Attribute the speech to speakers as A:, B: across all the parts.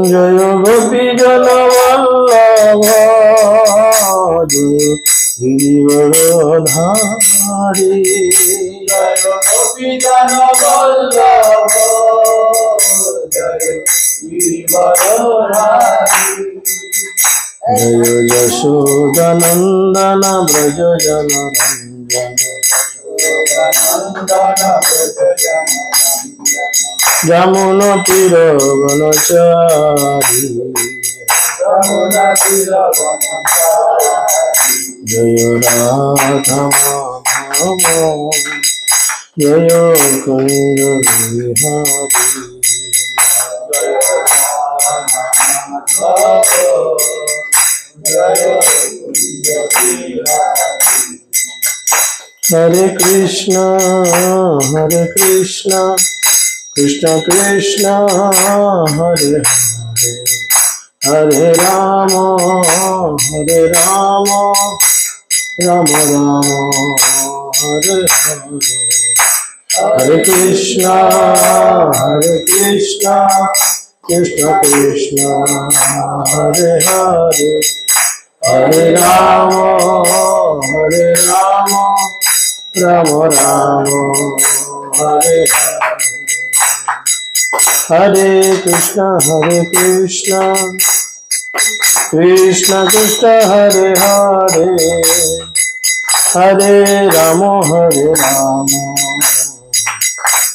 A: জয় গোপী জনবল্লভ গিরিবরধারী
B: জয় গোপী জনবল্লভ জয় গিরিবরধারী
A: জয় যশোদানন্দন ব্রজ জনরঞ্জন যমুন তীর বনচারী জয় রাধা মাধব জয় কুঞ্জ বিহারী হরে কৃষ্ণ কৃষ্ণ কৃষ্ণ হরে হরে হরে রাম রাম রাম হরে হরে হরে কৃষ্ণ কৃষ্ণ কৃষ্ণ হরে হরে হরে রাম রাম রাম হরে হরে কৃষ্ণ কৃষ্ণ কৃষ্ণ হরে হরে হরে রাম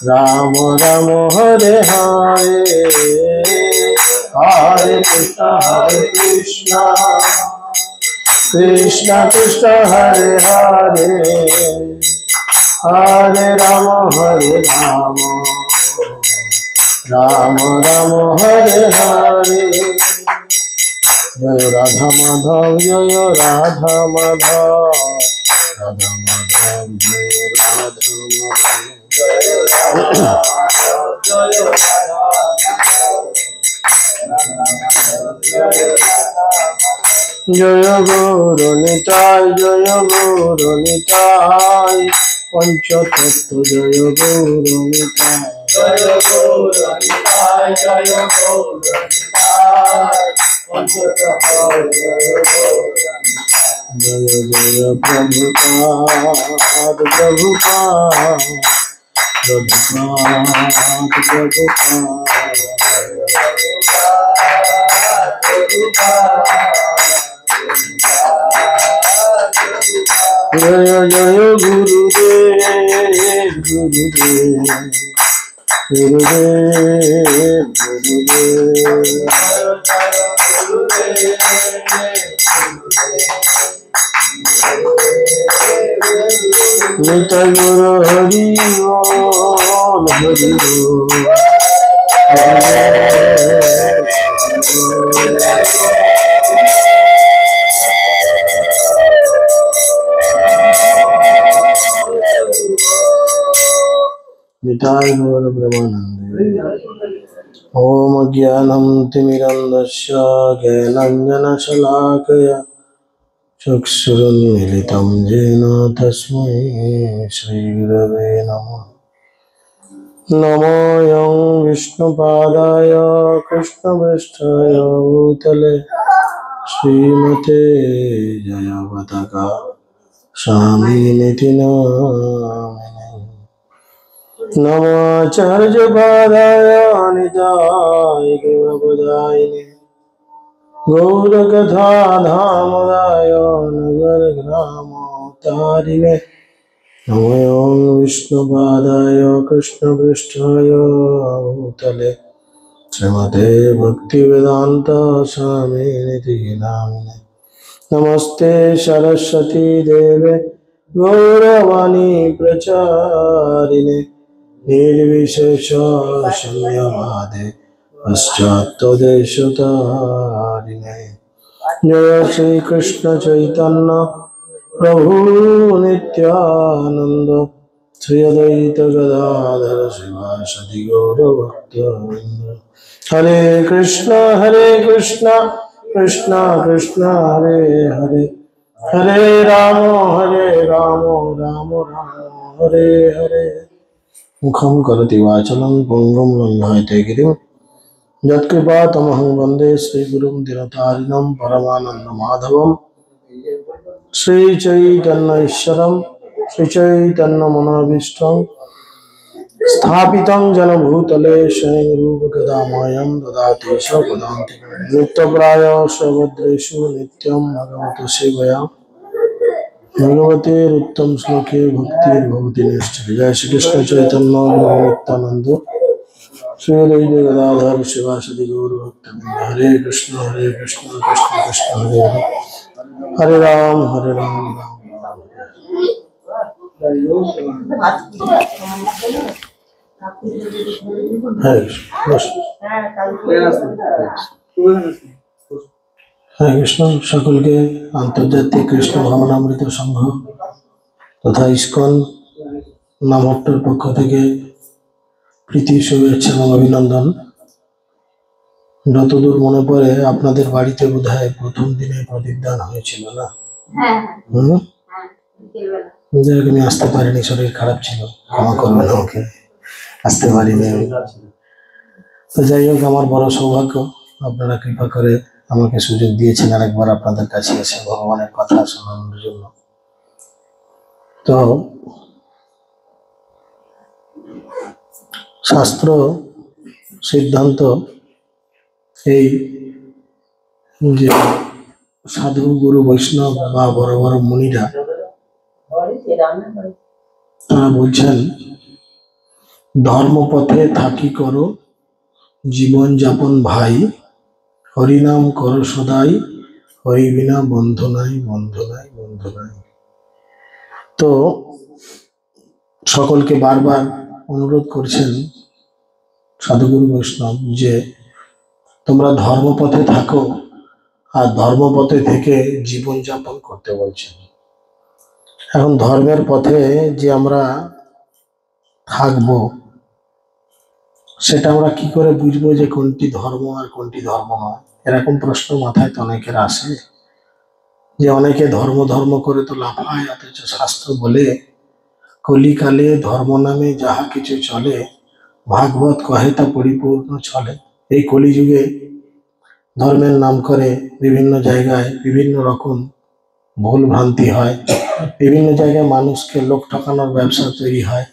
A: রাম রাম হরে হরে হরে কৃষ্ণ কৃষ্ণ কৃষ্ণ হরে হরে হরে রাম রাম রাম হরে হরে জয় রাধা মাধব জয় রাধা মাধব রাধা মাধব জয় রাধা জয় গৌর নিতাই পঞ্চতত্ত্ব জয় গৌর নিতাই
B: জয়
A: জয় প্রভুপাদ জয় জয় গুরুদেব নিতাই গুরু হরি বল হরি निताय गौर प्रेमानंदे ओम ज्ञानं तिमिरन्धस्य ज्ञानाञ्जनशलाकया चक्षुरुन्मीलितं येन तस्मै श्रीगुरवे नमः नमोऽयं विष्णुपादाय कृष्णपृष्ठाय भूतले श्रीमते जयवतका स्वामिनिति नामिने नमाचार्यपादाय निताय गौरपदायिने गौरकथाधामदाय नगरग्रामोत्तारिणे नमोऽयं विष्णुपादाय कृष्णपृष्ठाय भूतले श्रीमते भक्तिवेदान्त स्वामिनिति नामिने नमस्ते सरस्वती देवे गौरवाणी प्रचारिणे निर्विशेष शून्यवादे पश्चात्तदेशतारिणे जय श्री कृष्ण चैतन्य प्रभु नित्यानंद श्री अद्वैत गदाधर शिवासदि गौरभक्तवृंद हरे कृष्ण कृष्ण कृष्ण हरे हरे हरे राम राम राम हरे हरे মুখং করতি বাচলং পঙ্গম লঙ্ঘয়তে গিরিম যৎকৃপাতমহং বন্দে শ্রীগুরুং দীনতারিণং পরমানন্দ মাধবম শ্রীচৈতন্য ঈশ্বরম শ্রীচৈতন্য মনোভীষ্টং स्थापितं जन भूतले स्वयं रूप कदा मह्यं ददाति स्वपदान्ति नित्यप्राय स्वभद्रेषु नित्यं भगवतो सेवया भगवते उत्तम श्लोके भक्तिर्भवति निश्चय। जय श्री कृष्ण चैतन्य प्रभु नित्यानंद श्री अद्वैत गदाधर शिवासदि गौर भक्तवृंद। हरे कृष्ण कृष्ण कृष्ण हरे हरे हरे राम राम हरे कृष्ण। हरे कृष्ण। सकल के आंतर्जातिक कृष्ण भावनामृत संघ तथा इस्कन नामट्टर पक्ष থেকে প্রীতি শুভেচ্ছা এবং অভিনন্দন। যতদূর মনে পড়ে আপনাদের বাড়িতে বোধহয় প্রথম দিনে প্রদীপদান হয়েছিল না? আমি আসতে পারিনি, শরীর খারাপ ছিল, ক্ষমা করবেন আমাকে, আসতে পারিনি আমি। তো যাই হোক, আমার বড় সৌভাগ্য আপনারা কৃপা করে আমাকে সুযোগ দিয়েছেন আরেকবার আপনাদের কাছে এসে ভগবানের কথা শোনানোর জন্য। তো শাস্ত্র সিদ্ধান্ত এই যে সাধু গুরু বৈষ্ণব বা বড় বড় মুনিরা তারা বলছেন, ধর্মপথে থাকি করো জীবন যাপন ভাই, হরিনাম করো সদাই, হরি বিনা বন্ধু নাই বন্ধু নাই বন্ধু নাই। তো সকলকে বারবার অনুরোধ করছেন সাধুগুরু বৈষ্ণব যে তোমরা ধর্মপথে থাকো, আর ধর্মপথে থেকে জীবন যাপন করতে বলছেন। এখন ধর্মের পথে যে আমরা থাকবো সেটা আমরা কি করে বুঝবো যে কোনটি ধর্ম আর কোনটি ধর্ম নয়? এরকম প্রশ্ন মাথায় তো অনেকের আসে, যে অনেকে ধর্ম ধর্ম করে তো লাফায়, অথচ শাস্ত্র বলে কলিকালে ধর্ম নামে যাহা কিছু চলে, ভাগবত কহে তা পরিপূর্ণ চলে। এই কলিযুগে ধর্মের নাম করে বিভিন্ন জায়গায় বিভিন্ন রকম ভুল ভ্রান্তি হয়, বিভিন্ন জায়গায় মানুষকে লোক ঠকানোর ব্যবসা তৈরি হয়।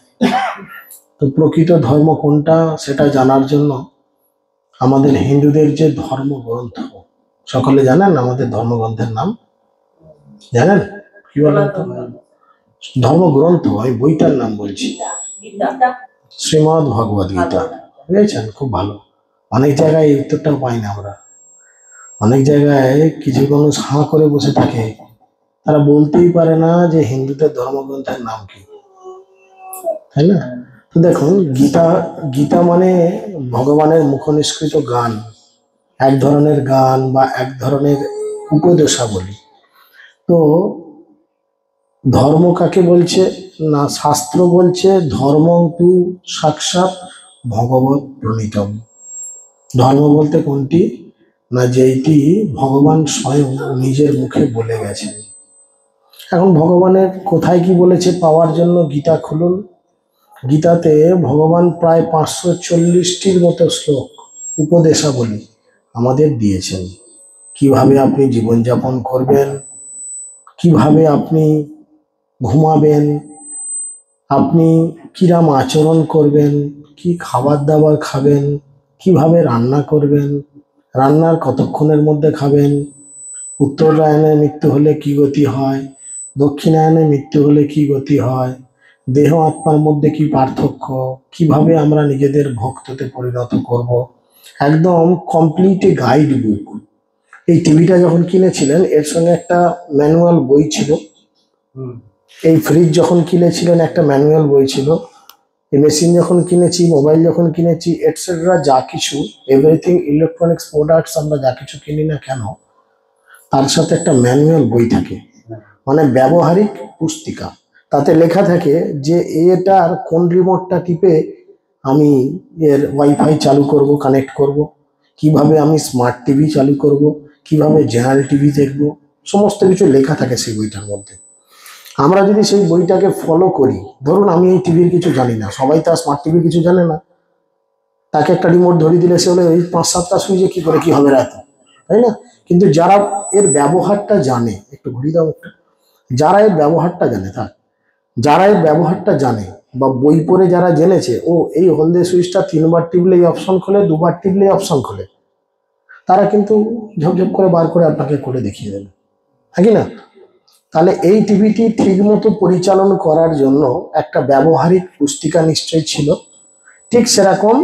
A: তো প্রকৃত ধর্ম কোনটা সেটা জানার জন্য আমাদের হিন্দুদের যে ধর্মগ্রন্থ, সকলে জানেন আমাদের ধর্মগ্রন্থের নাম? জানেন কি বলেন তো? ধর্মগ্রন্থ, আমি বইটার নাম বলছি, শ্রীমদ্ ভগবদ গীতা। বুঝেছেন? খুব ভালো। অনেক জায়গায় এই উত্তরটাও পাই না আমরা। অনেক জায়গায় কিছু মানুষ হাঁ করে বসে থাকে, তারা বলতেই পারে না যে হিন্দুদের ধর্মগ্রন্থের নাম কি, তাই না? তো দেখুন, গীতা মানে ভগবানের মুখনিষ্কৃত গান, এক ধরনের গান বা এক ধরনের উপদেশাবলী। তো ধর্ম কাকে বলছে না? শাস্ত্র বলছে ধর্ম তু সাক্ষাৎ ভগবত প্রণীতম। ধর্ম বলতে কোনটি না? যেইটি ভগবান স্বয়ং নিজের মুখে বলে গেছেন। এখন ভগবানের কোথায় কি বলেছে পাওয়ার জন্য গীতা খুলুন। গীতাতে ভগবান প্রায় 540টির মতো শ্লোক উপদেশাবলী আমাদের দিয়েছেন। কিভাবে আপনি জীবনযাপন করবেন, কিভাবে আপনি ঘুমাবেন, আপনি কিরাম আচরণ করবেন, কি খাবার দাবার খাবেন, কিভাবে রান্না করবেন, রান্নার কতক্ষণের মধ্যে খাবেন, উত্তরায়ণে মৃত্যু হলে কি গতি হয়, দক্ষিণায়নে মৃত্যু হলে কি গতি হয়, দেহ আত্মার মধ্যে কি পার্থক্য, কিভাবে আমরা নিজেদের ভক্ততে পরিণত করব। একদম কমপ্লিট গাইড বুক। এই টিভিটা যখন কিনেছিলেন এর সঙ্গে একটা ম্যানুয়াল বই ছিল, এই ফ্রিজ যখন কিনেছিলেন একটা ম্যানুয়াল বই ছিল, এই মেশিন যখন কিনেছি, মোবাইল যখন কিনেছি, এটসেট্রা যা কিছু এভরিথিং ইলেকট্রনিক্স প্রোডাক্টস আমরা যা কিছু কিনি না কেন, তার সাথে একটা ম্যানুয়াল বই থাকে, মানে ব্যবহারিক পুস্তিকা। তাতে লেখা থাকে যে এটার কোন রিমোটটা টিপে আমি এর ওয়াইফাই চালু করব, কানেক্ট করব, কিভাবে আমি স্মার্ট টিভি চালু করব, কিভাবে জেনারেল টিভি দেখব, সমস্ত কিছু লেখা থাকে সেই বইটার মধ্যে। আমরা যদি সেই বইটাকে ফলো করি, ধরুন আমি এই টিভির কিছু জানি না, সবাই তো স্মার্ট টিভির কিছু জানে না, তাকে একটা রিমোট ধরিয়ে দিলে সে হলে এই 5-7টা সুইচে কি করে কি হবে রাতে, তাই না? কিন্তু যারা এর ব্যবহারটা জানে, একটু ঘুরি দাও একটা, যারা এর ব্যবহারটা জানে, যারা এর ব্যবহারটা জানে বা বই পড়ে যারা জেনেছে, ও এই হলদে সুইচটা 3বার টিপলে এই অপশন খোলে, 2বার টিপলে এই অপশন খোলে, তারা কিন্তু ঝপঝপ করে বার করে আপনাকে করে দেখিয়ে দেবে, হ্যাঁ কি না? তাহলে এই টিভিটি ঠিক মতো পরিচালন করার জন্য একটা ব্যবহারিক পুস্তিকা নিশ্চয়ই ছিল। ঠিক সেরকম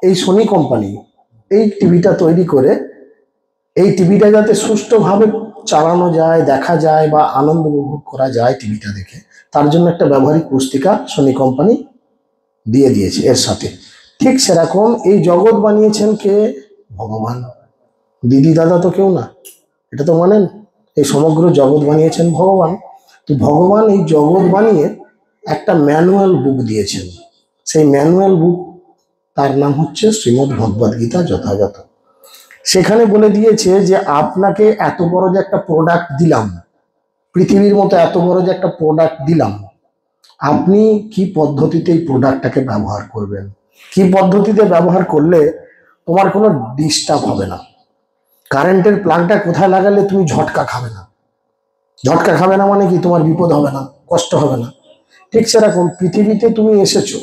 A: এই সোনি কোম্পানি এই টিভিটা তৈরি করে এই টিভিটা যাতে সুষ্ঠুভাবে চালানো যায়, দেখা যায় বা আনন্দ উপভোগ করা যায় টিভিটা দেখে, তার জন্য একটা ব্যবহারিক পুস্তিকা সোনি কোম্পানি দিয়ে দিয়েছে এর সাথে। ঠিক সেরকম এই জগৎ বানিয়েছেন কে? ভগবান। দিদি দাদা তো কেউ না, এটা তো মানেন। এই সমগ্র জগৎ বানিয়েছেন ভগবান। তো ভগবান এই জগৎ বানিয়ে একটা ম্যানুয়াল বুক দিয়েছেন। সেই ম্যানুয়াল বুক তার নাম হচ্ছে শ্রীমদ্ ভগবদ গীতা যথাযথ। সেখানে বলে দিয়েছে যে আপনাকে এত বড় যে একটা প্রোডাক্ট দিলাম, পৃথিবীর মতো এত বড় যে একটা প্রোডাক্ট দিলাম, আপনি কি পদ্ধতিতে এই প্রোডাক্টটাকে ব্যবহার করবেন, কি পদ্ধতিতে ব্যবহার করলে তোমার কোনো ডিস্টার্ব হবে না। কারেন্টের প্লাগটা কোথায় লাগালে তুমি ঝটকা খাবে না, ঝটকা খাবে না মানে কি তোমার বিপদ হবে না, কষ্ট হবে না। ঠিক সেরকম পৃথিবীতে তুমি এসেছো,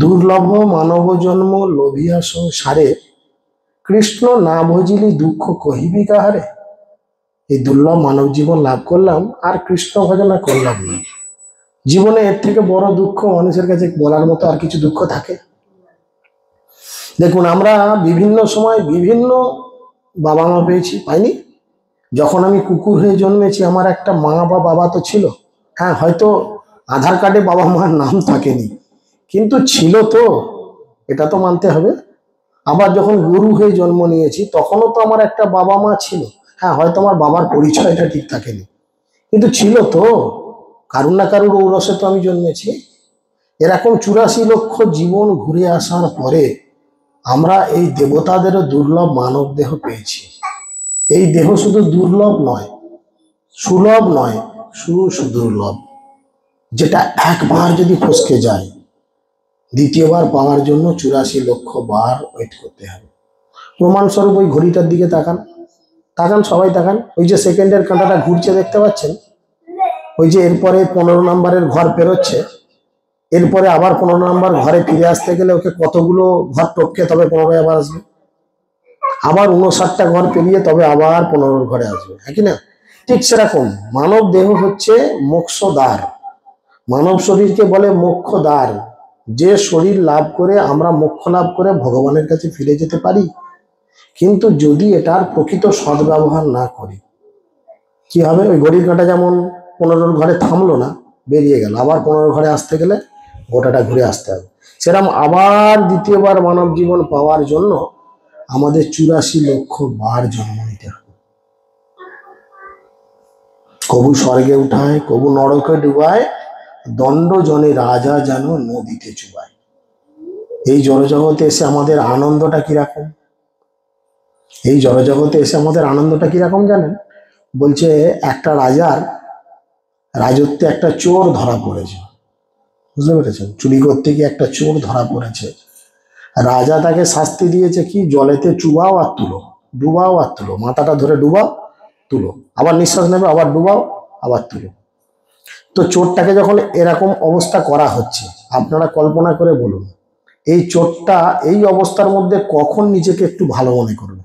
A: দুর্লভ মানব জন্ম লোভিয়া সংসারে, কৃষ্ণ না ভজিলি দুঃখ কহিবি কাহারে। এই দুর্লভ মানব জীবন লাভ করলাম আর কৃষ্ণ ভজনা করলাম না। জীবনে এর থেকে বড় দুঃখ মানুষের কাছে বলার মতো আর কিছু দুঃখ থাকে? দেখুন, আমরা বিভিন্ন সময় বিভিন্ন বাবা মা পেয়েছি, পাইনি? যখন আমি কুকুর হয়ে জন্মেছি আমার একটা মা বা বাবা তো ছিল, হ্যাঁ হয়তো আধার কার্ডে বাবা মার নাম থাকেনি, কিন্তু ছিল তো, এটা তো মানতে হবে। আবার যখন গরু হয়ে জন্ম নিয়েছি তখনও তো আমার একটা বাবা মা ছিল, হ্যাঁ হয়তো আমার বাবার পরিচয়টা ঠিক থাকেনি, কিন্তু ছিল তো, কারুর না কারুর ঔরসে তো আমি জন্মেছি। এরকম 84 লক্ষ জীবন ঘুরে আসার পরে আমরা এই দেবতাদেরও দুর্লভ মানব দেহ পেয়েছি। এই দেহ শুধু দুর্লভ নয়, সুলভ নয়, সুদুর্লভ, যেটা একবার যদি ফসকে যায় দ্বিতীয়বার পাওয়ার জন্য 84 লক্ষ বার ওয়েট করতে হবে। প্রমাণস্বরূপ ওই ঘড়িটার দিকে তাকান, তাকান সবাই তাকান, ওই যে সেকেন্ডের কাঁটাটা ঘুরছে দেখতে পাচ্ছেন, ওই যে এরপরে 15 নম্বরের ঘর পেরোচ্ছে, এরপরে আবার 15 নম্বর ঘরে ফিরে আসতে গেলে ওকে কতগুলো ঘর টপকে তবে 15 আবার আসবে, আবার 59টা ঘর পেরিয়ে তবে আবার 15 ঘরে আসবে, হ্যাঁ কি না? ঠিক সেরকম মানব দেহ হচ্ছে মোক্ষদ্বার, মানব শরীরকে বলে মোক্ষদ্বার। যে শরীর লাভ করে আমরা মোক্ষ লাভ করে ভগবানের কাছে ফিরে যেতে পারি। কিন্তু যদি এটার প্রকৃত সদ্ব্যবহার না করি কি হবে? ওই ঘড়ির কাঁটা যেমন 15 ঘরে থামলো না, বেরিয়ে গেল, আবার 15 ঘরে আসতে গেলে গোটাটা ঘুরে আসতে হবে। সেরকম আবার দ্বিতীয়বার মানব জীবন পাওয়ার জন্য আমাদের 84 লক্ষ বার জন্ম নিতে হবে। কবু স্বর্গে উঠায়, কবু নরকে ডুবায়, দণ্ড জনে রাজা যেন নদীতে চুবায়। এই জড়জগতে এসে আমাদের আনন্দটা কিরকম? এই জড়জগতে এসে আমাদের আনন্দটা কিরকম জানেন? বলছে একটা রাজার রাজত্বে একটা চোর ধরা পড়েছে, বুঝতে পেরেছেন? চুরি করতে গিয়ে একটা চোর ধরা পড়েছে। রাজা তাকে শাস্তি দিয়েছে কি, জলেতে চুবাও আর তুলো, ডুবাও আর তুলো, মাথাটা ধরে ডুবাও তুলো, আবার নিঃশ্বাস নেবে, আবার ডুবাও আবার তুলো। তো চোরটাকে যখন এরকম অবস্থা করা হচ্ছে, আপনারা কল্পনা করে বলুন এই চোরটা এই অবস্থার মধ্যে কখন নিজেকে একটু ভালো মনে করবে?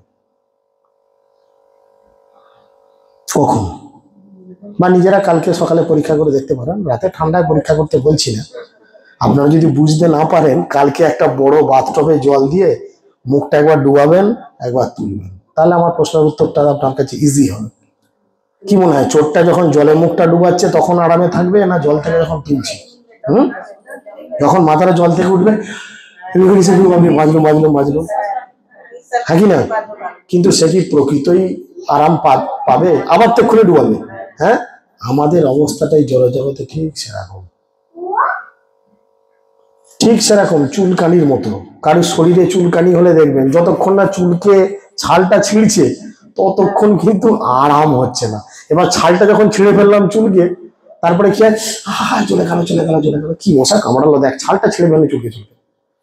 A: কখন? বা নিজেরা কালকে সকালে পরীক্ষা করে দেখতে পারেন, রাতে ঠান্ডায় পরীক্ষা করতে বলছি না, আপনারা যদি বুঝতে না পারেন কালকে একটা বড় বাথটবে জল দিয়ে মুখটা একবার ডুবাবেন, একবার তুলবেন, তাহলে আমার প্রশ্নের উত্তরটা আপনার কাছে ইজি হবে। কি মনে হয়, চোরটা যখন জলে মুখটা ডুবাচ্ছে তখন আরামে থাকবে, না জল থেকে যখন তুলছি? যখন মাথাটা জল থেকে উঠবে বাজলো বাজলো বাজলো, হ্যাঁ কি না? কিন্তু সে কি প্রকৃতই আরাম পাবে? আবার তো খুলে ডুবাবে। হ্যাঁ, আমাদের অবস্থাটাই জড়জগতে ঠিক সেরকম, ঠিক সেরকম চুলকানির মতো। কারোর শরীরে চুলকানি হলে দেখবেন যতক্ষণ না চুলকে ছালটা ছিঁড়ছে ততক্ষণ কিন্তু আরাম হচ্ছে না। এবার ছালটা যখন ছিঁড়ে ফেললাম চুলকে, তারপরে কি হয়, চলে গেল চলে গেল চলে গেল, কি মশা কামড়ালো দেখ, ছালটা ছেড়ে ফেলে চুলকে চুলকে,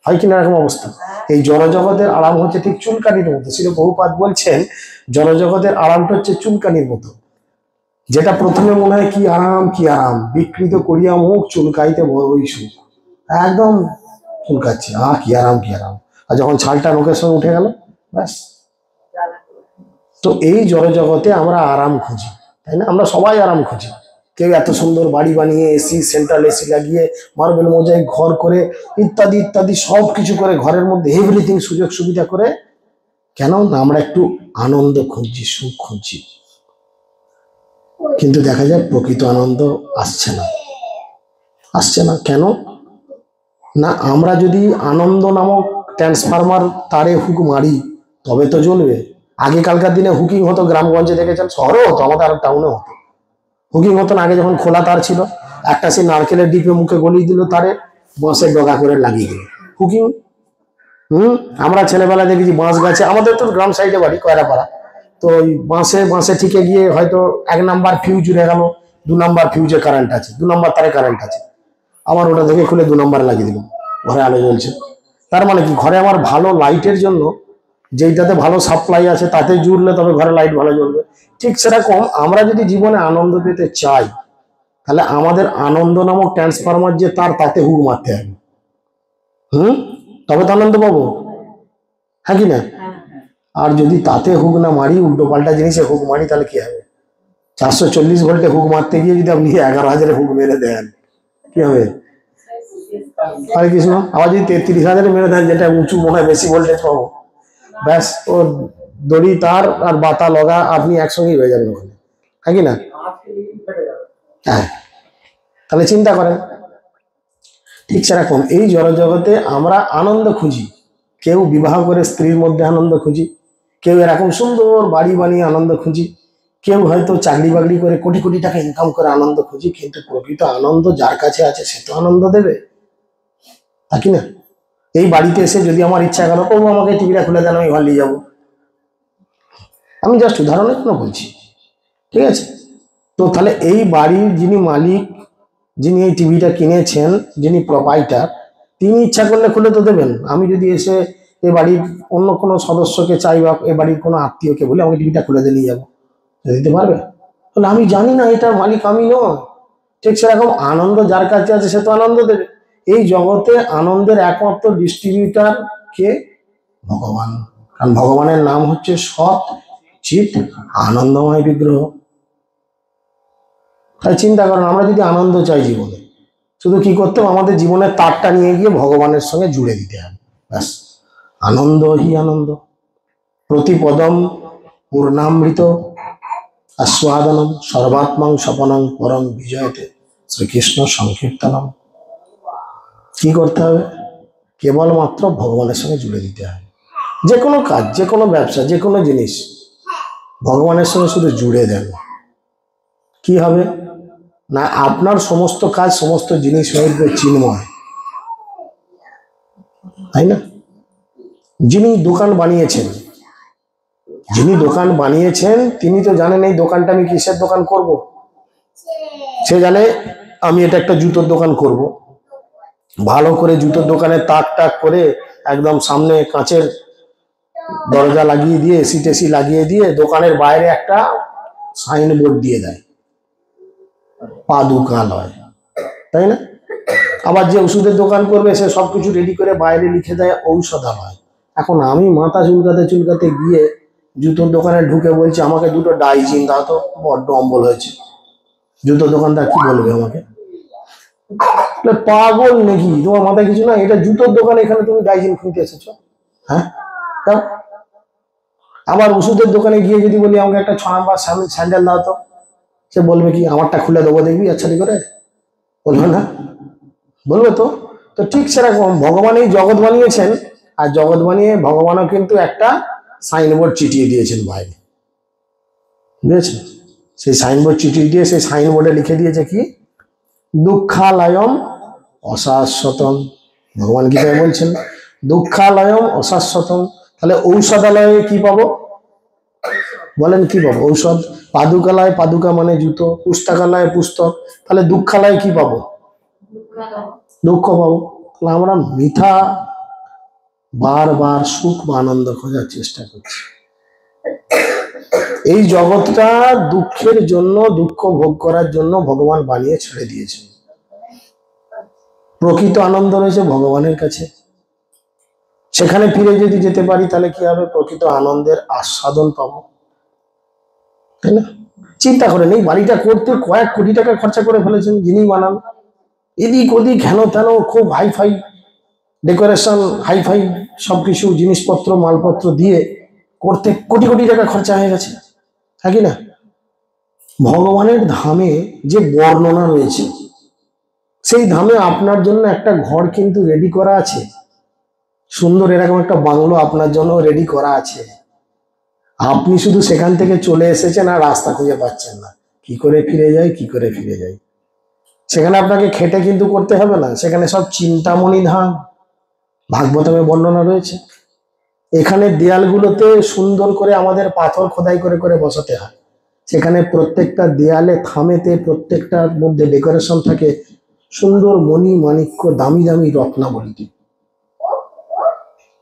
A: হয় কিনা এরকম অবস্থা। এই জড়জগতের আরাম হচ্ছে ঠিক চুলকানির মতো। শ্রী বহুপাদ বলছেন জড়জগতের আরামটা হচ্ছে চুলকানির মতো, যেটা প্রথমে মনে হয় কি আরাম কি আরাম, বিকৃত করিয়া মুখ চুলকাইতে বড়ই সুখ, একদম চুলকাচ্ছে, কি আরাম কি আরাম, আর যখন ছালটা নোকের সঙ্গে উঠে গেল ব্যাস। তো এই জড়জগতে আমরা আরাম খুঁজি, তাই না? আমরা সবাই আরাম খুঁজি। কেউ এত সুন্দর বাড়ি বানিয়ে এসি, সেন্ট্রাল এসি লাগিয়ে, মার্বেল মোজাইক ঘর করে, ইত্যাদি ইত্যাদি সব কিছু করে, ঘরের মধ্যে এভরিথিং সুযোগ সুবিধা করে, কেন না আমরা একটু আনন্দ খুঁজছি, সুখ খুঁজছি। কিন্তু দেখা যায় প্রকৃত আনন্দ আসছে না, আসছে না। কেন না, আমরা যদি আনন্দ নামক ট্রান্সফরমার তারে হুক মারি তবে তো জ্বলবে। আগেকালকার দিনে হুকিং হতো গ্রামগঞ্জে, দেখেছেন, শহরেও হতো, আমাদের আর টাউনে হতো হুকিং হতো না। আগে যখন খোলা তার ছিল, একটা সে নারকেলের ডিপে মুখে গলিয়ে দিল, তারে বাঁশের ডগা করে লাগিয়ে দিল, হুকিং। আমরা ছেলেবেলা দেখেছি বাঁশ গাছে, আমাদের তো গ্রাম সাইডে বাড়ি কয়রাপাড়া, তো ওই বাঁশে বাঁশে ঠিকে গিয়ে হয়তো 1 নাম্বার ফিউজ উড়ে গেল, 2 নাম্বার ফিউজে কারেন্ট আছে, 2 নাম্বার তারে কারেন্ট আছে, আমার ওটা থেকে খুলে 2 নাম্বার লাগিয়ে দিলাম, ঘরে আলো জ্বলছে। তার মানে কি, ঘরে আমার ভালো লাইটের জন্য যেইটাতে ভালো সাপ্লাই আছে তাতে জুড়লে তবে ঘরে লাইট ভালো জ্বলবে। ঠিক সেরকম আমরা যদি জীবনে আনন্দ পেতে চাই, তাহলে আমাদের আনন্দ নামক ট্রান্সফরমার যে তার, তাতে হুক মারতে হবে। তবে তো আনন্দ পাবো, হ্যাঁ কি না? আর যদি তাতে হুক না মারি, উল্টো পাল্টা জিনিসে হুক মারি, তাহলে কি হবে? 440 ভোল্টে হুক মারতে গিয়ে যদি আপনি 11,000 হুক মেরে দেন, কি হবে? হরে কৃষ্ণ। আবার যদি 33,000 মেরে দেন, যেটা উঁচু মনে হয় বেশি ভোল্টেজ পাবো, ব্যাস ও দড়ি তার আর বাতা লগা আপনি একসঙ্গেই হয়ে যাবেন ওখানে, হ্যাঁ কি না? হ্যাঁ, তাহলে চিন্তা করেন। ঠিক সেরকম এই জড়জগতে আমরা আনন্দ খুঁজি। কেউ বিবাহ করে স্ত্রীর মধ্যে আনন্দ খুঁজি, কেউ এরকম সুন্দর বাড়ি বানিয়ে আনন্দ খুঁজি, কেউ হয়তো চাকরি বাকরি করে কোটি কোটি টাকা ইনকাম করে আনন্দ খুঁজি। কিন্তু প্রকৃত আনন্দ যার কাছে আছে সে তো আনন্দ দেবে, তা কি না? এই বাড়িতে এসে যদি আমার ইচ্ছা গেল, ও আমাকে টিভিটা খুলে দেন, আমি ঘর নিয়ে যাবো, আমি জাস্ট উদাহরণের জন্য বলছি, ঠিক আছে? তো তাহলে এই বাড়ির যিনি মালিক, যিনি এই টিভিটা কিনেছেন, যিনি প্রোপাইটার, তিনি ইচ্ছা করলে খুলে তো দেবেন। আমি যদি এসে এ বাড়ির অন্য কোনো সদস্যকে চাই বা এ বাড়ির কোনো আত্মীয়কে বলে আমাকে টিভিটা খুলে দিয়ে নিয়ে যাবো, দিতে পারবে? তাহলে আমি জানি না এটার মালিক আমি নয়। ঠিক সেরকম আনন্দ যার কাছে আছে সে তো আনন্দ দেবে। এই জগতে আনন্দের একমাত্র ডিস্ট্রিবিউটার কে? ভগবান। কারণ ভগবানের নাম হচ্ছে সৎ চিৎ আনন্দময় বিগ্রহ। তাই চিন্তা করেন, আমরা যদি আনন্দ চাই জীবনে, শুধু কি করতে হবে? আমাদের জীবনের তারটা নিয়ে গিয়ে ভগবানের সঙ্গে জুড়ে দিতে হবে, ব্যাস। আনন্দ হি আনন্দ, প্রতিপদম পূর্ণামৃত আস্বাদনম সর্বাত্মাং স্বপনং পরম বিজয়তে শ্রীকৃষ্ণ সংকীর্তনম। কি করতে হবে? কেবলমাত্র ভগবানের সঙ্গে জুড়ে দিতে হবে। যে কোনো কাজ, যে কোনো ব্যবসা, যে কোনো জিনিস ভগবানের সঙ্গে শুধু জুড়ে দেন, কি হবে না, আপনার সমস্ত কাজ, সমস্ত জিনিস হয়ে উঠবে চিন্ময়, তাই না? যিনি দোকান বানিয়েছেন, যিনি দোকান বানিয়েছেন তিনি তো জানেন এই দোকানটা আমি কিসের দোকান করব। সে জানে আমি এটা একটা জুতোর দোকান করব। ভালো করে জুতোর দোকানে তাক টাক করে একদম সামনে কাঁচের দরজা লাগিয়ে দিয়ে, এসি টেসি লাগিয়ে দিয়ে, দোকানের বাইরে একটা সাইনবোর্ড দিয়ে দেয়, পাদুকালয়, তাই না? আবার যে ওষুধের দোকান করবে সে সবকিছু রেডি করে বাইরে লিখে দেয় ঔষধালয়। এখন আমি মাথা চুলকাতে চুলকাতে গিয়ে জুতোর দোকানে ঢুকে বলছি আমাকে 2টো ডাইজিন দাও তো, বড্ড অম্বল হয়েছে। জুতোর দোকানদার কি বলবে আমাকে? পাগল নাকি তোমার মাথায় কিছু না? এটা জুতোর দোকান, এখানে তুমি ডাইজিন খুঁজতে এসেছো? হ্যাঁ, আবার ওষুধের দোকানে গিয়ে যদি বলি আমাকে একটা 6 নাম্বার স্যান্ডেল দাও তো, সে বলবে কি আমারটা খুলে দেবো দেখবি আচ্ছা করে? বলবে না? বলবে তো। তো ঠিক সেরকম ভগবান এই জগৎ বানিয়েছেন, আর জগৎ বানিয়ে ভগবানও কিন্তু একটা সাইনবোর্ড চিটিয়ে দিয়েছেন বাইরে, বুঝেছেন? সেই সাইনবোর্ড চিটিয়ে দিয়ে সেই সাইনবোর্ডে লিখে দিয়েছে কি? দুঃখালয়ম অশাশ্বতম। ভগবান গীতায় বলছেন দুঃখালয়ম অশাশ্বতম। তাহলে ঔষধালয়ে কি পাবো? বলেন কি পাবো? ঔষধ। পাদুকালয়, পাদুকা মানে জুতো। পুস্তকালয়, পুস্তক। তাহলে দুঃখালয় কি পাবো? দুঃখ পাবো। তাহলে আমরা মিঠা বারবার সুখ বা আনন্দ খোঁজার চেষ্টা করছি। এই জগৎটা দুঃখের জন্য, দুঃখ ভোগ করার জন্য ভগবান বানিয়ে ছেড়ে দিয়েছেন। প্রকৃত আনন্দ রয়েছে ভগবানের কাছে। সেখানে ফিরে যদি যেতে পারি তাহলে কি হবে? প্রকৃত আনন্দের আস্বাদন পাবো, তাই না? চিন্তা করেন, এই বাড়িটা করতে কয়েক কোটি টাকা খরচা করে ফেলেছেন যিনি বানান। এদিক ওদিক হেন তেন খুব হাইফাই ডেকোরেশন, হাইফাই সবকিছু জিনিসপত্র মালপত্র দিয়ে করতে কোটি কোটি টাকা খরচা হয়ে গেছে, হ্যাঁ কি না? ভগবানের ধামে যে বর্ণনা রয়েছে, সেই ধামে আপনার জন্য একটা ঘর কিন্তু রেডি করা আছে, সুন্দর এরকম একটা বাংলো আপনার জন্য রেডি করা আছে। আপনি শুধু সেখান থেকে চলে এসেছেন আর রাস্তা খুঁজে পাচ্ছেন না, কি করে ফিরে যাই, কি করে ফিরে যাই। সেখানে আপনাকে খেটে কিন্তু করতে হবে না, সেখানে সব চিন্তামণি ধাম ভাগবতমে বর্ণনা রয়েছে। এখানে দেয়ালগুলোতে সুন্দর করে আমাদের পাথর খোদাই করে করে বসাতে হয়। সেখানে প্রত্যেকটা দেয়ালে থামেতে প্রত্যেকটার মধ্যে ডেকোরেশন থাকে সুন্দর মণি মাণিক্য দামি দামি রত্নাবলী,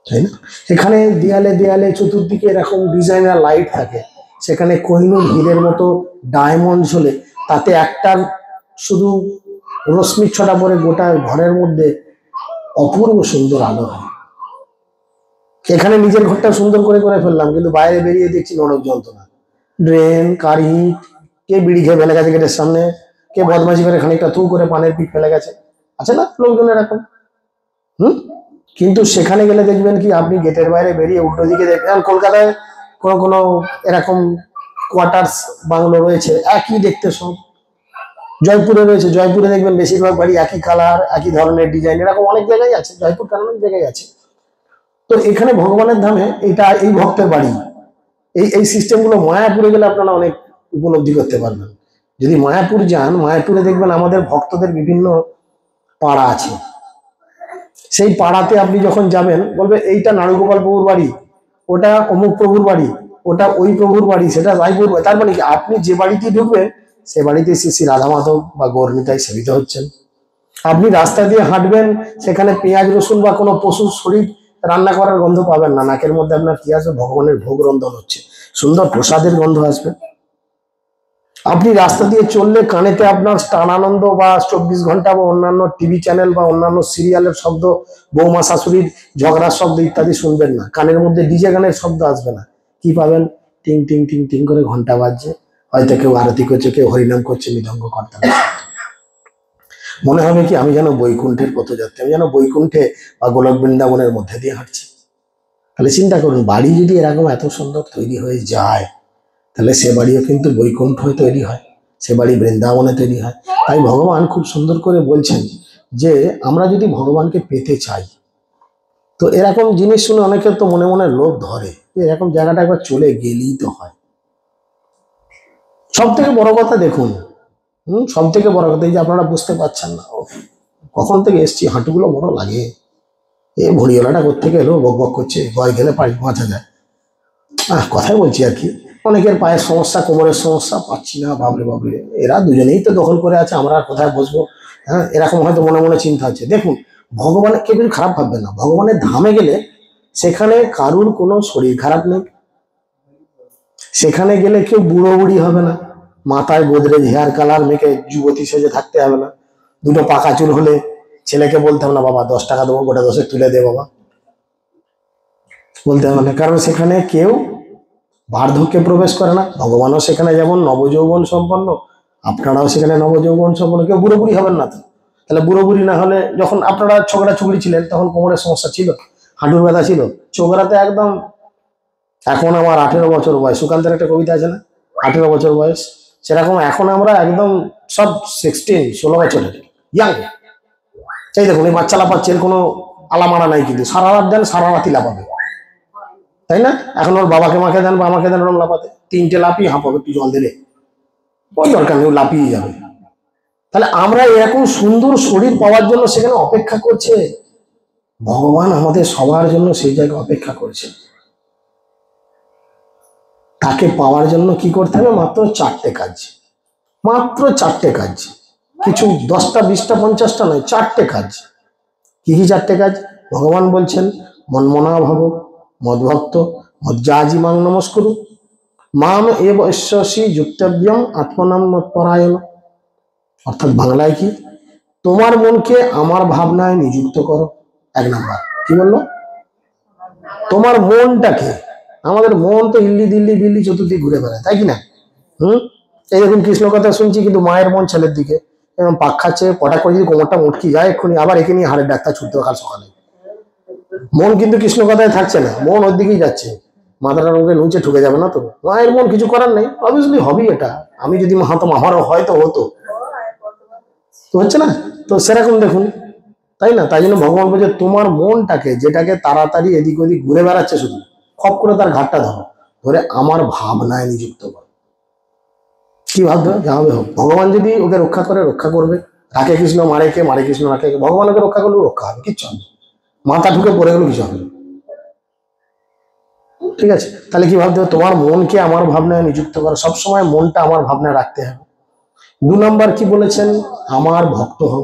A: তাই না? এখানে দেয়ালে দেয়ালে চতুর্দিকে এরকম ডিজাইনার লাইট থাকে, সেখানে কোহিনূর হীরের মতো ডায়মন্ড ঝোলে, তাতে একটা শুধু রশ্মি ছটা পরে গোটা ঘরের মধ্যে অপূর্ব সুন্দর আলো হয়। এখানে নিজের ঘরটা সুন্দর করে করে ফেললাম, কিন্তু বাইরে বেরিয়ে দেখছি নরক যন্ত্রণা। ড্রেন, কারি, কে বিড়ি খেয়ে ফেলে গেছে গেটের সামনে, কে বদমাশি করে খানিকটা থু করে পানের পিক ফেলে গেছে, আছে না লোকজন এরকম? কিন্তু সেখানে গেলে দেখবেন কি, আপনি গেটের বাইরে বেরিয়ে উল্টো দিকে দেখবেন, কলকাতায় কোনো কোনো এরকম কোয়ার্টার্স বাংলো রয়েছে একই দেখতে সব। জয়পুরে রয়েছে, জয়পুরে দেখবেন বেশিরভাগ বাড়ি একই কালার, একই ধরনের ডিজাইন, এরকম অনেক জায়গায় আছে, জয়পুর কেন অনেক জায়গায় আছে। তো এখানে ভগবানের ধামে এটা এই ভক্তের বাড়ি, এই সিস্টেম গুলো মায়াপুরে গেলে আপনারা অনেক উপলব্ধি করতে পারবেন। যদি মায়াপুর যান, মায়াপুরে দেখবেন আমাদের ভক্তদের বিভিন্ন পাড়া আছে। সেই পাড়াতে আপনি যখন যাবেন বলবে এইটা নারুগোপাল প্রভুর বাড়ি, ওটা অমুক প্রভুর বাড়ি, ওটা ওই প্রভুর বাড়ি, সেটা রায়পুর বাড়ি। তার মানে কি, আপনি যে বাড়িতে ঢুকবেন সে বাড়িতে শ্রী শ্রী রাধা মাধব বা গৌরনিতাই সেবিত হচ্ছেন। আপনি রাস্তা দিয়ে হাঁটবেন, সেখানে পেঁয়াজ রসুন বা কোনো পশুর শরীর রান্না করার গন্ধ পাবেন না, নাকের মধ্যে আপনার কি আসবে? ভগবানের ভোগ রন্ধন হচ্ছে, সুন্দর প্রসাদের গন্ধ আসবে। আপনি রাস্তা দিয়ে চললে কানেতে আপনার স্টানানন্দ বা 24 ঘন্টা বা অন্যান্য টিভি চ্যানেল বা অন্যান্য সিরিয়ালের শব্দ, বৌমা শাশুড়ির ঝগড়ার শব্দ ইত্যাদি শুনবেন না, কানের মধ্যে ডিজে গানের শব্দ আসবে না। কি পাবেন? টিং টিং টিং টিং করে ঘন্টা বাজছে, হয়তো কেউ আরতি করছে, কেউ হরিনাম করছে, মৃদঙ্গ কর্তাল। মনে হবে কি আমি যেন বৈকুণ্ঠের পথযাত্রী, আমি যেন বৈকুণ্ঠে বা গোলক বৃন্দাবনের মধ্যে দিয়ে হাঁটছি। তাহলে চিন্তা করুন, বাড়ি যদি এরকম এত সুন্দর তৈরি হয়ে যায়, তাহলে সে বাড়িও কিন্তু বৈকুণ্ঠ হয়ে তৈরি হয়, সে বাড়ি বৃন্দাবনে তৈরি হয়। তাই ভগবান খুব সুন্দর করে বলছেন যে আমরা যদি ভগবানকে পেতে চাই, তো এরকম জিনিস শুনে অনেকের তো মনে মনে লোভ ধরে, এরকম জায়গাটা একবার চলে গেলেই তো হয়। সব থেকে বড় কথা দেখুন, সব থেকে বড় কথা এই যে আপনারা বুঝতে পারছেন না, কখন থেকে এসছি, হাঁটুগুলো বড় লাগে। এই ভড়িওয়ালাটা কোত্থেকে এলো, বক বক করছে, ভয় গেলে পাড়ি বাঁচা যায়। কথাই বলছি আর কি। অনেকের পায়ের সমস্যা, কোমরের সমস্যা, পাচ্ছি না, বাবরে বাবরে, এরা দুজনেই তো দখল করে আছে, আমরা কোথায় বসবো? হ্যাঁ, এরকম হয়তো মনে মনে চিন্তা হচ্ছে। দেখুন, ভগবান কেউ কিছু খারাপ ভাববেন না, ভগবানের ধামে গেলে সেখানে কারুর কোনো শরীর খারাপ নেই, সেখানে গেলে কেউ বুড়ো বুড়ি হবে না, মাথায় গোদরেজ হেয়ার কালার মেখে যুবতী সেজে থাকতে হবে না, দুটো পাকা চুল হলে ছেলেকে বলতে হবে না বাবা 10 টাকা দেবো, গোটা 10 তুলে দে বাবা, বলতে হবে না, কারণ সেখানে কেউ বার্ধক্যে প্রবেশ করে না। ভগবানও সেখানে যেমন নবযৌবন সম্পন্ন, আপনারাও সেখানে নবযৌবন সম্পন্ন, কেউ বুড়ো বুড়ি হবেন না তো। তাহলে বুড়ো বুড়ি না হলে, যখন আপনারা ছোকরা ছুকরি ছিলেন তখন কোমরের সমস্যা ছিল, হাঁটুর ব্যথা ছিল, ছোকরাতে একদম, এখন আমার 18 বছর বয়স, সুকান্তের একটা কবিতা আছে না, 18 বছর বয়স, সেরকম এখন আমরা একদম সব 16 বছরের ইয়াং। সেই দেখুন, এই বাচ্চা লাপাচ্ছে, এর কোনো আলামারা নাই, কিন্তু সারা রাত দেন সারা রাতি লাপাবে, তাই না? এখন ওর বাবাকে মাকে দেন বা আমাকে দেন, ওরম লাপাতে 3টে লাপি হাঁপাবে, একটু জল দিলে ওই দরকার নেই, লাপিয়ে যাবে। তাহলে আমরা এরকম সুন্দর শরীর পাওয়ার জন্য সেখানে অপেক্ষা করছে, ভগবান আমাদের সবার জন্য সেই জায়গায় অপেক্ষা করছে। তাকে পাওয়ার জন্য কি করতে হবে? মাত্র 4টে কাজ, মাত্র 4টে কাজ, কিছু 10টা 20টা 50টা নয়, 4টে কাজ। কি কি 4টে কাজ? ভগবান বলছেন মন্মনা ভব মদ্ভক্ত মজ্জাজি মাং নমস্কুরু মাম এব ঈশ্বসি যুক্তব্যম আত্মনাম মৎপরায়ণ। অর্থাৎ বাংলায় কি? তোমার মনকে আমার ভাবনায় নিযুক্ত করো। 1 নাম্বার কি বললো? তোমার মনটাকে, আমাদের মন তো ইল্লি দিল্লি বিল্লি চতুর্দিকে ঘুরে বেড়ায়, তাই কি না? এই দেখুন কৃষ্ণ কথা শুনছি, কিন্তু মায়ের মন ছেলের দিকে, এবং পাক খাচ্ছে, পটা করে যদি কোমরটা মুটকি যায় এক্ষুনি আবার একে নিয়ে হাড়ের ডাক্তার ছুটতে হবে কাল সকালে। মন কিন্তু কৃষ্ণ কথায় থাকছে না, মন ওর দিকেই যাচ্ছে, মাথাটা রোগে নুচে ঠুকে যাবে না তো? মায়ের মন কিছু করার নেই, অবভিয়াসলি হবেই এটা। আমি যদি মা হতাম আমারও হয়তো হতো, তো হচ্ছে না তো সেরকম দেখুন, তাই না? তাই জন্য ভগবান বলছে তোমার মনটাকে, যেটাকে তাড়াতাড়ি এদিক ওদিক ঘুরে বেড়াচ্ছে, শুধু খপ করে তার ঘাটটা ধরো, ধরে আমার ভাবনায় নিযুক্ত করো। কি ভাববে? যা হবে হোক, ভগবান যদি ওকে রক্ষা করে রক্ষা করবে। রাখে কৃষ্ণ মারে কে, মারে কৃষ্ণ রাখে কে, ভগবানকে রক্ষা করলেও রক্ষা হবে, কিচ্ছু হবে, মাথা ঢুকে পড়ে গেলেও কিছু হবে না। ঠিক আছে, তাহলে কি ভাবতে হবে? তোমার মনকে আমার ভাবনায় নিযুক্ত করো, সবসময় মনটা আমার ভাবনায় রাখতে হবে। 2 নাম্বার কি বলেছেন? আমার ভক্ত হও।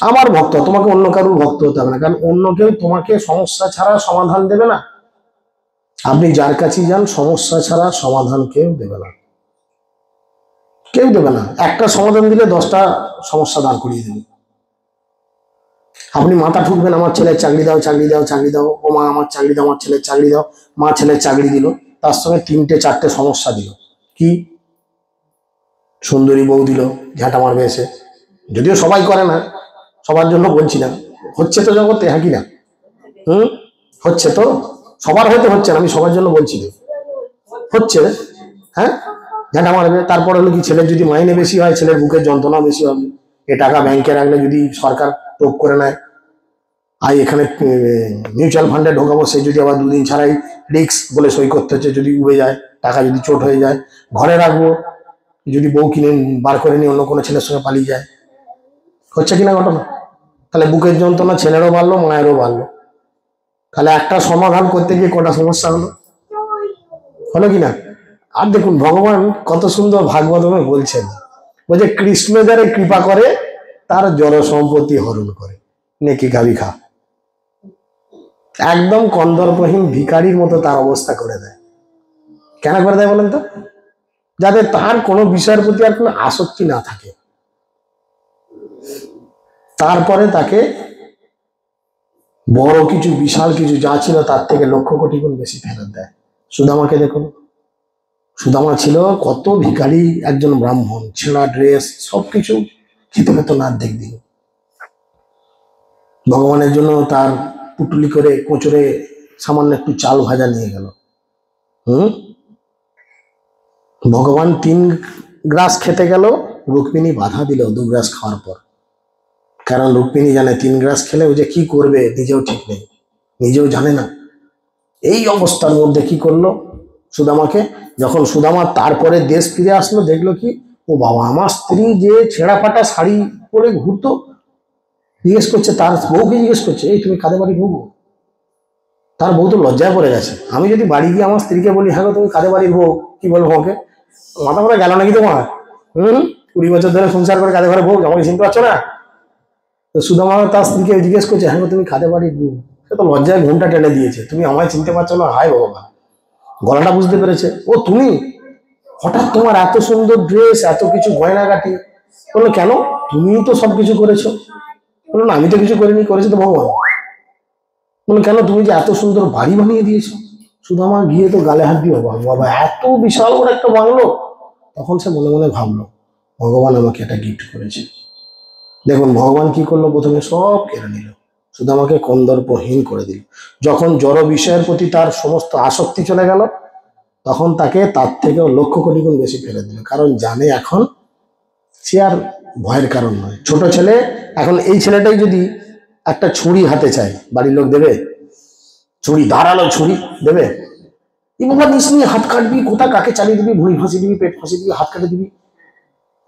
A: আমার ভক্ত, তোমাকে অন্য কারোর ভক্ত হতে হবে না, কারণ অন্য কেউ তোমাকে সমস্যা ছাড়া সমাধান দেবে না। আপনি যার কাছেই যান, সমস্যা ছাড়া সমাধান কেউ দেবে না, কেউ দেবে না। একটা সমাধান দিলে 10টা সমস্যা দাঁড় করিয়ে দেবে। আপনি মাথা ঠুকবেন, আমার ছেলের চাকরি দাও, চাকরি দাও, চাকরি দাও, ও মা আমার চাকরি দাও, আমার ছেলের চাকরি দাও। মা ছেলের চাকরি দিল, তার সঙ্গে 3টে 4টে সমস্যা দিল। কি? সুন্দরী বউ দিল, ঝাঁটা মারবে এসে। যদিও সবাই করে না, সবার জন্য বলছি না, হচ্ছে তো জগতে, হ্যাঁ কি না? হচ্ছে তো, সবার হয়তো হচ্ছে না, আমি সবার জন্য বলছি না, হচ্ছে। হ্যাঁ, ঝাঁটা মারবে। তারপর হলো কি, ছেলের যদি মাইনে বেশি হয়, ছেলের বুকের যন্ত্রণা বেশি হবে। এ টাকা ব্যাংকে রাখলে যদি সরকার টোপ করে নেয়, আর এখানে মিউচুয়াল ফান্ডে ঢোকাবো, সে যদি আবার 2 দিন ছাড়াই রিস্ক বলে সই করতে হচ্ছে, যদি উবে যায় টাকা, যদি চোট হয়ে যায়। ঘরে রাখবো, যদি বউ কিনে বার করে নিয়ে অন্য কোনো ছেলের সঙ্গে পালিয়ে যায়। হচ্ছে কিনা ঘটনা? তাহলে বুকের যন্ত্রণা ছেলেরও বাড়লো, মায়েরও বাড়লো। তাহলে একটা সমাধান করতে গিয়ে কটা সমস্যা হলো, হলো কিনা? আর দেখুন ভগবান কত সুন্দর ভাগবতমে বলছেন, বলছে কৃষ্ণ যারে কৃপা করে তার জড় সম্পত্তি হরণ করে, নেকি খাবি খা। একদম কন্দর্পহীন ভিখারির মতো তার অবস্থা করে দেয়। কেন করে দেয় বলেন তো? যাতে তার কোনো বিষয়ের প্রতি আর কোনো আসক্তি না থাকে। তারপরে তাকে বড় কিছু, বিশাল কিছু যা ছিল তার থেকে লক্ষ কোটি গুণ বেশি ফেরত দেয়। সুদামাকে দেখুন, সুদামা ছিল কত ভিখারি একজন ব্রাহ্মণ, ছেঁড়া ড্রেস, সবকিছু খেতে পেত না অর্ধেক দিন। ভগবানের জন্য তার পুটুলি করে কোচরে সামান্য একটু চাল ভাজা নিয়ে গেল। ভগবান 3 গ্রাস খেতে গেল, রুক্মিণী বাধা দিল 2 গ্রাস খাওয়ার পর। কারণ রুক্মিণী জানে 3 গ্রাস খেলে ও যে কি করবে নিজেও ঠিক নেই, নিজেও জানে না। এই অবস্থার মধ্যে কি করলো সুদামাকে, যখন সুদামা তারপরে দেশ ফিরে আসলো, দেখলো কি, ও বাবা, আমার স্ত্রী যে ছেঁড়া ফাটা শাড়ি পরে ঘুরতো, জিজ্ঞেস করছে, তার বউকে জিজ্ঞেস করছে, এই তুমি কাদের বাড়ি বউ? তার বউ তো লজ্জায় পড়ে গেছে। আমি যদি বাড়ি গিয়ে আমার স্ত্রীকে বলি, হ্যাঁ তুমি কাদের বাড়ির বউ, কি বলবো ওকে? মাথা মাথা গেল নাকি তোমার? 20 বছর ধরে সংসার করে কাদের ঘরে বউ, আমাকে চিনতে পারছো না? তো সুদামা তার স্ত্রীকে জিজ্ঞেস করছে, হ্যাঁ তুমি কাদের বাড়ির বউ? সে তো লজ্জায় ঘুমটা টেনে দিয়েছে, তুমি আমায় চিনতে পারছো না? হায় বাবা, গলাটা বুঝতে পেরেছে। ও তুমি, হঠাৎ তোমার এত সুন্দর ড্রেস, এত কিছু গয়নাগাটি। বললো কেন, তুমিও তো সবকিছু করেছো। বললো না, আমি তো কিছু করিনি, করেছে তো ভগবান। বললো কেন, তুমি যে এত সুন্দর বাড়ি বানিয়ে দিয়েছো। সুদামা গিয়ে তো গালে হাত দিয়ে, বাবা বাবা, এত বিশাল বড় একটা বাংলো। তখন সে মনে মনে ভাবলো, ভগবান আমাকে একটা গিফট করেছে। দেখুন ভগবান কি করলো, প্রথমে সব কেড়ে নিল, সুদামাকে কন্দর্পহীন করে দিল। যখন জড় বিষয়ের প্রতি তার সমস্ত আসক্তি চলে গেল, তখন তাকে তার থেকেও লক্ষ কোটি গুণ বেশি ফেলে দিল। কারণ জানে এখন সে আর ভয়ের কারণ নয়। ছোট ছেলে, এখন এই ছেলেটাই যদি একটা ছুরি হাতে চায়, বাড়ির লোক দেবে? ছুরি, ধারালো ছুরি দেবে? এই বাবা নিস নিয়ে হাত কাটবি, কোথা কাকে চালিয়ে দিবি, ভুঁড়ি ফাঁসি দিবি, পেট ফাঁসি দিবি, হাত কাটে দিবি,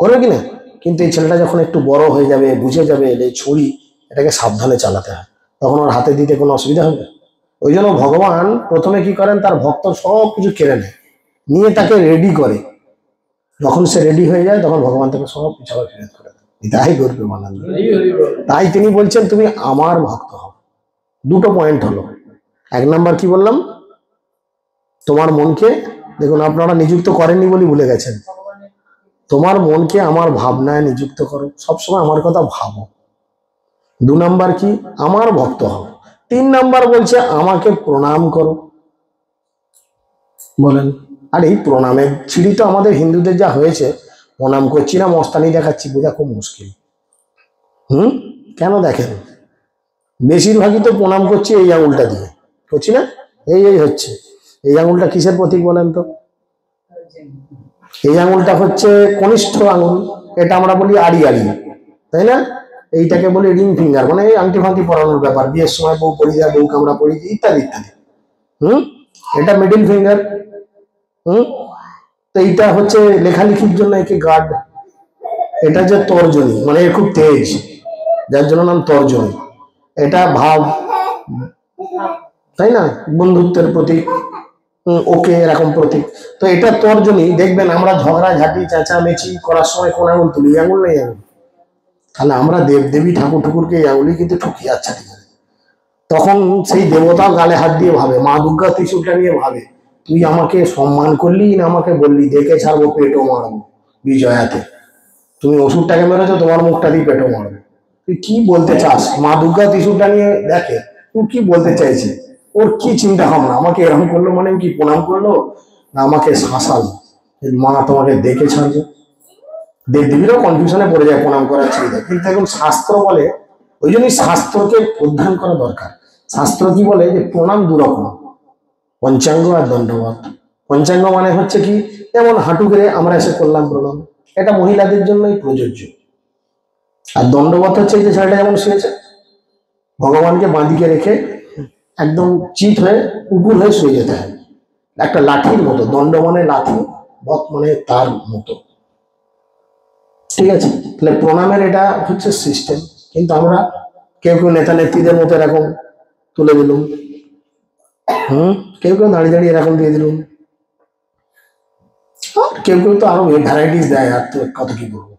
A: করবে কিনা? কিন্তু এই ছেলেটা যখন একটু বড় হয়ে যাবে, বুঝে যাবে এই ছুরি, এটাকে সাবধানে চালাতে হয়, তখন ওর হাতে দিতে কোনো অসুবিধা হবে? ওই জন্য ভগবান প্রথমে কি করেন, তার ভক্ত সব কিছু কেড়ে নেয়, নিয়ে তাকে রেডি করে। যখন সে রেডি হয়ে যায় তখন ভগবান তাকে সব কিছু আবার ফেরত করে দেয়। এটাই করবে মানান্দ।
B: হরি হরি বল।
A: তাই তিনি বলছেন তুমি আমার ভক্ত হও। দুটো পয়েন্ট হলো। এক নাম্বার কি বললাম, তোমার মনকে, দেখুন আপনারা নিযুক্ত করেননি বলে ভুলে গেছেন, তোমার মনকে আমার ভাবনায় নিযুক্ত করো, সবসময় আমার কথা ভাবো। দু নাম্বার কি, আমার ভক্ত হও। তিন নাম্বার বলছে আমাকে প্রণাম করো। বলেন, আর এই প্রণামের ছিঁড়ি তো আমাদের হিন্দুদের যা হয়েছে, প্রণাম করছি না মস্তানি দেখাচ্ছি, বোঝা খুব মুশকিল। কেন দেখেন, বেশিরভাগই তো প্রণাম করছি এই আঙুলটা দিয়ে, করছি না? এই হচ্ছে, এই আঙুলটা কিসের প্রতীক বলেন তো? এই আঙুলটা হচ্ছে কনিষ্ঠ আঙুল, এটা আমরা বলি আড়ি আড়ি, তাই না? এইটাকে বলি রিং ফিঙ্গার, মানে এই আংটি ফাংটি পরানোর ব্যাপার, বিয়ের সময় বউ পরি যায়, বউকে আমরা পরি ইত্যাদি ইত্যাদি। এটা মিডিল ফিঙ্গার। তো এইটা হচ্ছে লেখালেখির জন্য একে গার্ড। এটা যে তর্জনী, মানে এর খুব তেজ, যার জন্য নাম তর্জনী। এটা ভাব, তাই না, বন্ধুত্বের প্রতীক, ওকে এরকম প্রতীক। তো এটা তর্জনী, দেখবেন আমরা ঝগড়া ঝাঁটি চেঁচামেচি করার সময় কোন আঙুল তুলি? আঙুল নেই আঙুল। তাহলে আমরা দেবদেবী ঠাকুর ঠাকুরকে এই আঙুলি কিন্তু ঠকি যাচ্ছে। তখন সেই দেবতাও গালে হাত দিয়ে ভাবে, মা দুর্গা ত্রিশূলটা নিয়ে ভাবে, তুই আমাকে সম্মান করলি না আমাকে বললি দেখে ছাড়বো পেটও মারবো বিজয়াতে, তুমি ওষুধটাকে মেরেছো, তোমার মুখটা দিয়ে পেটও মারবো। তুই কি বলতে চাস? মা দুর্গা ত্রিশূলটা নিয়ে দেখে তুই কি বলতে চাইছে, ওর কি চিন্তা ভাবনা, আমাকে এরকম করলো মানে কি প্রণাম করলো না আমাকে শাসালো, মা তোমাকে দেখে ছাড়বে। দেবদেবীরাও কনফিউশনে পড়ে যায় প্রণাম করার চিন্তা। কিন্তু এখন শাস্ত্র বলে, ওই জন্যই শাস্ত্রকে অধ্যয়ন করা দরকার। শাস্ত্র কি বলে যে প্রণাম দুরকম, পঞ্চাঙ্গ আর দণ্ডবত। পঞ্চাঙ্গ মানে হচ্ছে কি, যেমন হাঁটু গেড়ে আমরা এসে করলাম প্রণাম, এটা মহিলাদের জন্যই প্রযোজ্য। আর দণ্ডবত হচ্ছে যে ছেলেটা যেমন শুয়েছে, ভগবানকে বাঁদিকে রেখে একদম চিত হয়ে উপুর হয়ে শুয়ে যেতে হয়, একটা লাঠির মতো। দণ্ড মানে লাঠি, বত মানে তার মতো, ঠিক আছে? তাহলে প্রণামের এটা হচ্ছে সিস্টেম। কিন্তু আমরা কেউ কেউ নেতা নেত্রীদের মতো এরকম তুলে দিলুম, কেউ কেউ দাঁড়িয়ে দাঁড়িয়ে এরকম দিয়ে দিলুম, কেউ কেউ তো আরো ভ্যারাইটিস দেয়, আর তো কত কি বলবো।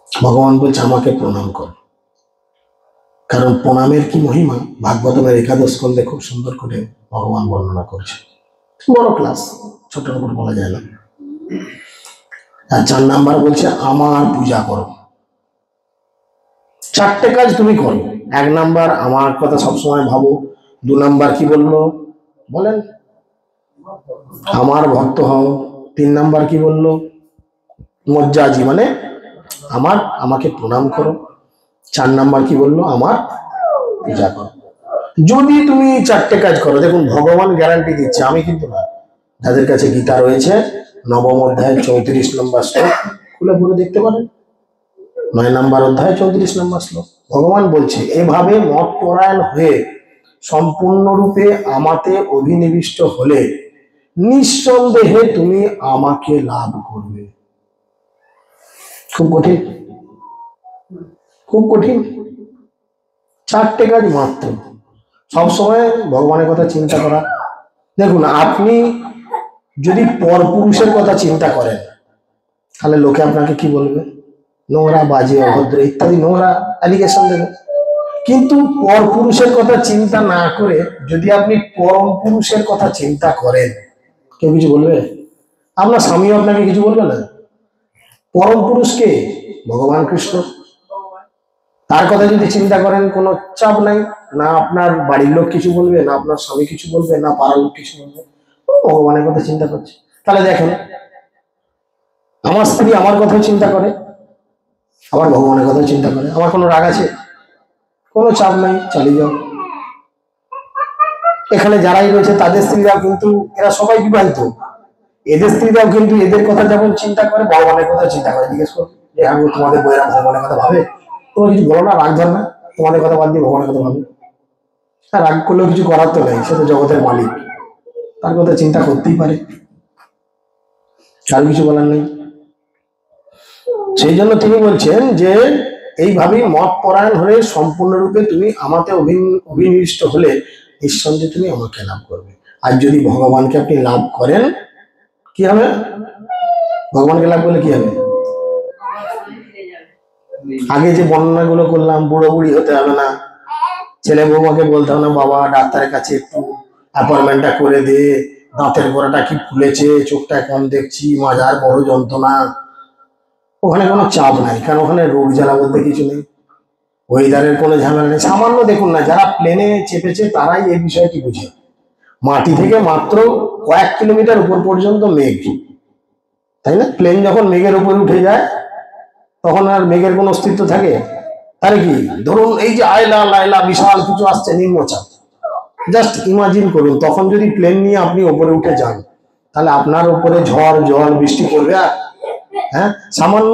A: ভগবান বলছে আমাকে প্রণাম কর, কারণ প্রণামের কি মহিমা ভাগবতমের একাদশ স্কন্ধে খুব সুন্দর করে ভগবান বর্ণনা করেছে। বড় ক্লাস, ছোটের উপর বলা যায় না। আর 4 নাম্বার বলছে আমার পূজা করো। 4টে কাজ তুমি করো। 1 নাম্বার আমার কথা সবসময় ভাবো। 2 নাম্বার কি বললো বলেন, আমার ভক্ত হও। 3 নাম্বার কি বললো, মজ্জাজি মানে আমাকে প্রণাম করো। 4 নাম্বার কি বললো, আমার পূজা করো। যদি তুমি 4টে কাজ করো, দেখুন ভগবান গ্যারান্টি দিচ্ছে, আমি কিন্তু না। যাদের কাছে গীতা রয়েছে 9ম অধ্যায় 34 নম্বর শ্লোক খুলে পড়ে দেখতে পারেন। 9 নম্বর অধ্যায় 34 নম্বর শ্লোক ভগবান বলছে, এভাবে মত পরায়ণ হয়ে সম্পূর্ণরূপে আমাতে অভিনিবিষ্ট হলে নিঃসন্দেহে তুমি আমাকে লাভ করবে। খুব কঠিন, খুব কঠিন। 4টে কাজ মাত্র, সবসময় ভগবানের কথা চিন্তা করা। দেখুন আপনি যদি পরপুরুষের কথা চিন্তা করেন, তাহলে লোকে আপনাকে কি বলবে, নোংরা, বাজে, অভদ্র ইত্যাদি নোংরা অ্যালিগেশন দেবে। কিন্তু পরপুরুষের কথা চিন্তা না করে যদি আপনি পরম পুরুষের কথা চিন্তা করেন, কেউ কিছু বলবে? আপনার স্বামীও আপনাকে কিছু বলবে না। পরম পুরুষকে ভগবান কৃষ্ণ, তার কথা যদি চিন্তা করেন কোনো চাপ নাই, না আপনার বাড়ির লোক কিছু বলবে, না আপনার স্বামী কিছু বলবে, না পাড়ার লোক কিছু বলবে, ভগবানের কথা চিন্তা করছে। তাহলে দেখেন, আমার স্ত্রী আমার কথাও চিন্তা করে, আবার ভগবানের কথাও চিন্তা করে। আমার কোনো রাগ আছে? কোনো চাপ নাই, চালিয়ে যাও। এখানে যারাই রয়েছে তাদের স্ত্রীরাও কিন্তু, এরা সবাই বিবাহিত, এদের স্ত্রীরাও কিন্তু এদের কথা যেমন চিন্তা করে ভগবানের কথা চিন্তা করে। জিজ্ঞেস করো যে আমি তোমাদের বইয়েরা ভগবানের কথা ভাবে? তোমরা কিছু বলো না, রাগ ধর না, তোমাদের কথা বাদ দিয়ে ভগবানের কথা ভাবে। আর রাগ করলেও কিছু করার তো নেই, সে তো জগতের মালিক, তার কথা চিন্তা করতেই পারে, কারো কিছু বলার নেই। সেই জন্য তিনি বলছেন যে এইভাবেই মত পরায়ণ হলে সম্পূর্ণরূপে তুমি আমাতে অভিনিবিষ্ট হলে নিঃসন্দেহে তুমি আমাকে লাভ করবে। আর যদি ভগবানকে আপনি লাভ করেন কি হবে? ভগবানকে লাভ করলে কি হবে? আগে যে বর্ণনাগুলো করলাম, বুড়ো বুড়ি হতে হবে না, ছেলে বৌমাকে বলতে হবে না বাবা ডাক্তারের কাছে একটু অ্যাপয়েন্টমেন্টটা করে দে, দাঁতের গোড়াটা কি ফুলেছে, চোখটা কম দেখছি, মাজার বড় যন্ত্রণা। ওখানে কোনো চাপ নাই, কারণ ওখানে রোগ জ্বালা বলতে কিছু নেই, ওয়েদারের কোনো ঝামেলা নেই। সামান্য দেখুন না, যারা প্লেনে চেপেছে তারাই এই বিষয়টি বুঝে। মাটি থেকে মাত্র কয়েক কিলোমিটার উপর পর্যন্ত মেঘ, তাই না? প্লেন যখন মেঘের উপরে উঠে যায় তখন আর মেঘের কোনো অস্তিত্ব থাকে? তাহলে কি ধরুন এই যে আয়লা লাইলা বিশাল কিছু আসছে নিম্নচাপ, জাস্ট ইমাজিন করুন তখন যদি প্লেন নিয়ে আপনি উপরে উঠে যান, তাহলে আপনার উপরে ঝড় জল বৃষ্টি করবে? আর হ্যাঁ, সামান্য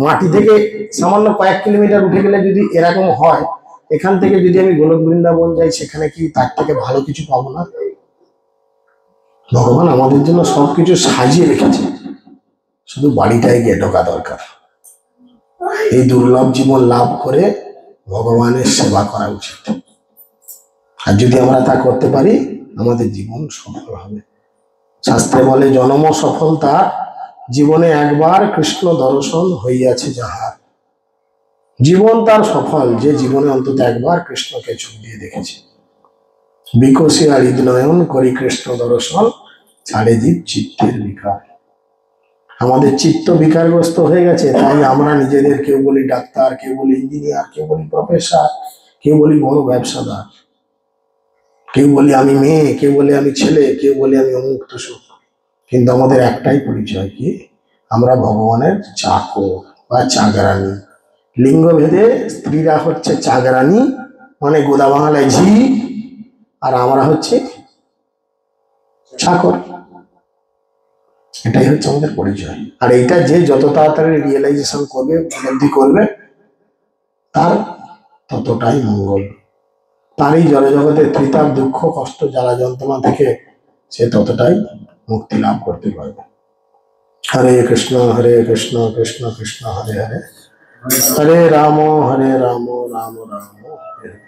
A: মাটি থেকে সামান্য কয়েক কিলোমিটার উঠে গেলে যদি এরকম হয়, এখান থেকে যদি আমি গোলক বৃন্দাবন যাই সেখানে কি তার থেকে ভালো কিছু পাবো না? ভগবান আমাদের জন্য সবকিছু সাজিয়ে রেখেছে, শুধু বাড়িটায় গিয়ে ঢোকা দরকার। এই দুর্লভ জীবন লাভ করে ভগবানের সেবা করা উচিত, আর যদি আমরা তা করতে পারি আমাদের জীবন সফল হবে। শাস্ত্রে বলে জনম সফল তার, জীবনে একবার কৃষ্ণ দর্শন হইয়াছে যাহার। জীবন তার সফল যে জীবনে অন্তত একবার কৃষ্ণকে চোখ দিয়ে দেখেছে। বিকশিয়া হৃদনয়ন করি কৃষ্ণ দর্শন, ছাড়ে জীব চিত্তের বিকার। আমাদের চিত্ত বিকারগ্রস্ত হয়ে গেছে, তাই আমরা নিজেদের কেউ বলি ডাক্তার, কেউ বলি ইঞ্জিনিয়ার, কেউ বলি প্রফেসর, কেউ বলি বড় ব্যবসাদার, কেউ বলি আমি মেয়ে, কেউ বলি আমি ছেলে, কেউ বলি আমি অমুক তুসুক। কিন্তু আমাদের একটাই পরিচয়, কি? আমরা ভগবানের চাকর বা চাকরানি। লিঙ্গ ভেদে স্ত্রীরা হচ্ছে চাকরানি, মানে গোদা বাংলায় ঝি, আর আমরা হচ্ছে চাকর। এটাই হচ্ছে আমাদের পরিচয়। আর এইটা যে যত তাড়াতাড়ি রিয়েলাইজেশন করবে, উপলব্ধি করবে, তার ততটাই মঙ্গল। তারই জড়জগতের ত্রিতাপ দুঃখ কষ্ট জ্বালা যন্ত্রণা থেকে সে ততটাই মুক্তি লাভ করতে পারবে। হরে কৃষ্ণ কৃষ্ণ কৃষ্ণ হরে হরে, হরে রাম রাম রাম হরে হরে।